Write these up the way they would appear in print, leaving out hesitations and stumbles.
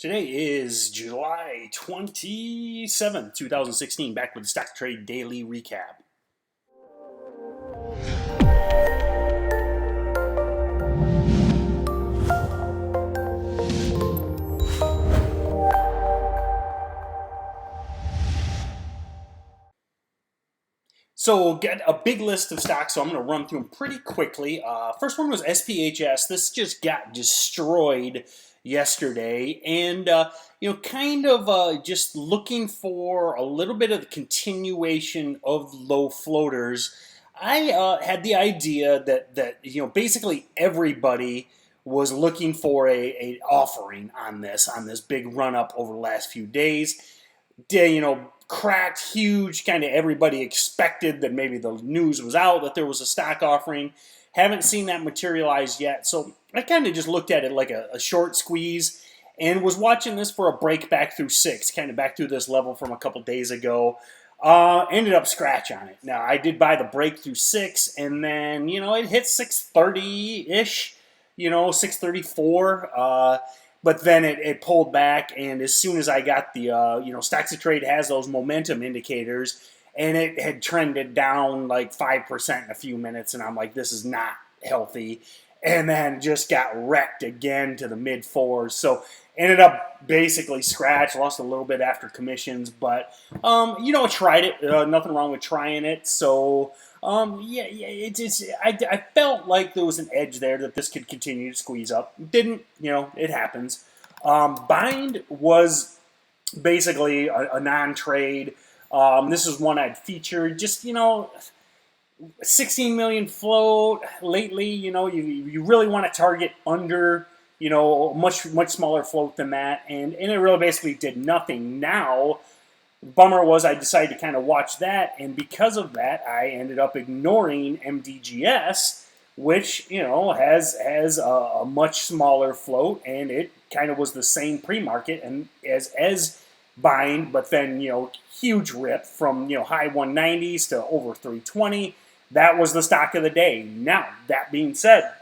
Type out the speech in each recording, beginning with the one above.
Today is July 27th, 2016, back with the StocksToTrade Daily Recap. So we'll get a big list of stocks, so I'm going to run through them pretty quickly. First one was SPHS. This just got destroyed yesterday, and just looking for a little bit of the continuation of low floaters. I had the idea that basically everybody was looking for a offering on this big run up over the last few days. Cracked huge, kind of everybody expected that maybe the news was out that there was a stock offering. Haven't seen that materialize yet, so I kind of just looked at it like a short squeeze and was watching this for a break back through 6, kind of back through this level from a couple days ago. Ended up scratch on it. Now, I did buy the break through 6, and then, it hit 630-ish, 634. But then it pulled back, and as soon as I got the, StocksToTrade has those momentum indicators, and it had trended down like 5% in a few minutes, and I'm like, this is not healthy. And then just got wrecked again to the mid-4s. So ended up basically scratched, lost a little bit after commissions, but, tried it. Nothing wrong with trying it. So, I felt like there was an edge there that this could continue to squeeze up. Didn't, it happens. Bind was basically a non-trade. This is one I'd featured. Just, 16 million float lately. You really want to target under, much smaller float than that, and it really basically did nothing. Now, bummer was I decided to kind of watch that, and because of that, I ended up ignoring MDGS, which has a much smaller float, and it kind of was the same pre-market and as Bind, but then huge rip from high 190s to over 320. That was the stock of the day. Now, that being said,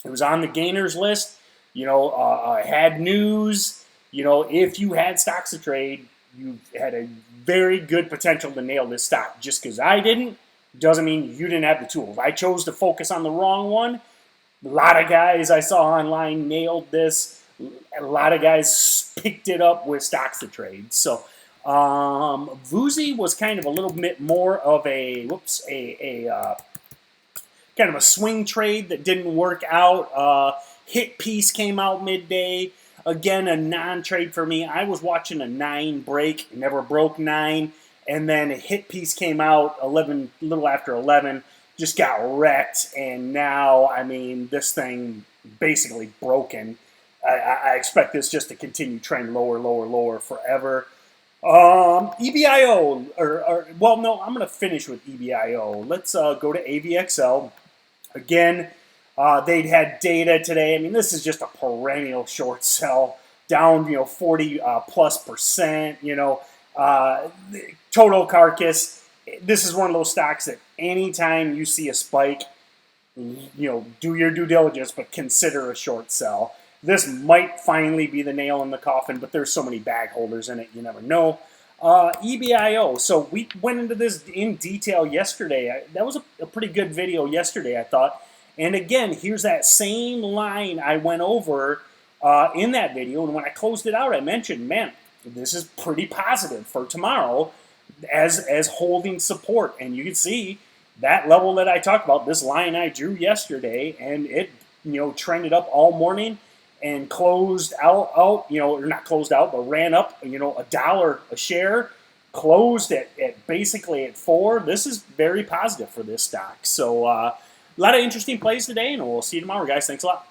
it was on the gainers list. Had news. If you had StocksToTrade, you had a very good potential to nail this stock. Just because I didn't, doesn't mean you didn't have the tools. I chose to focus on the wrong one. A lot of guys I saw online nailed this. A lot of guys picked it up with StocksToTrade. So, VUZI was kind of a little bit more of a kind of a swing trade that didn't work out. Hit piece came out midday. Again, a non-trade for me. I was watching a 9 break, never broke 9, and then a hit piece came out 11, a little after 11, just got wrecked, and now, this thing basically broken. I expect this just to continue trend lower forever. EBIO, I'm going to finish with EBIO. Let's go to AVXL. Again, they'd had data today. This is just a perennial short sell, down, 40 plus percent, total carcass. This is one of those stocks that anytime you see a spike, do your due diligence, but consider a short sell. This might finally be the nail in the coffin, but there's so many bag holders in it, you never know. EBIO. So we went into this in detail yesterday. That was a pretty good video yesterday, I thought. And again, here's that same line I went over in that video. And when I closed it out, I mentioned, man, this is pretty positive for tomorrow as holding support. And you can see that level that I talked about, this line I drew yesterday, and it trended up all morning and closed out, or not closed out, but ran up, $1 a share, closed at basically at 4. This is very positive for this stock. So, a lot of interesting plays today, and we'll see you tomorrow, guys. Thanks a lot.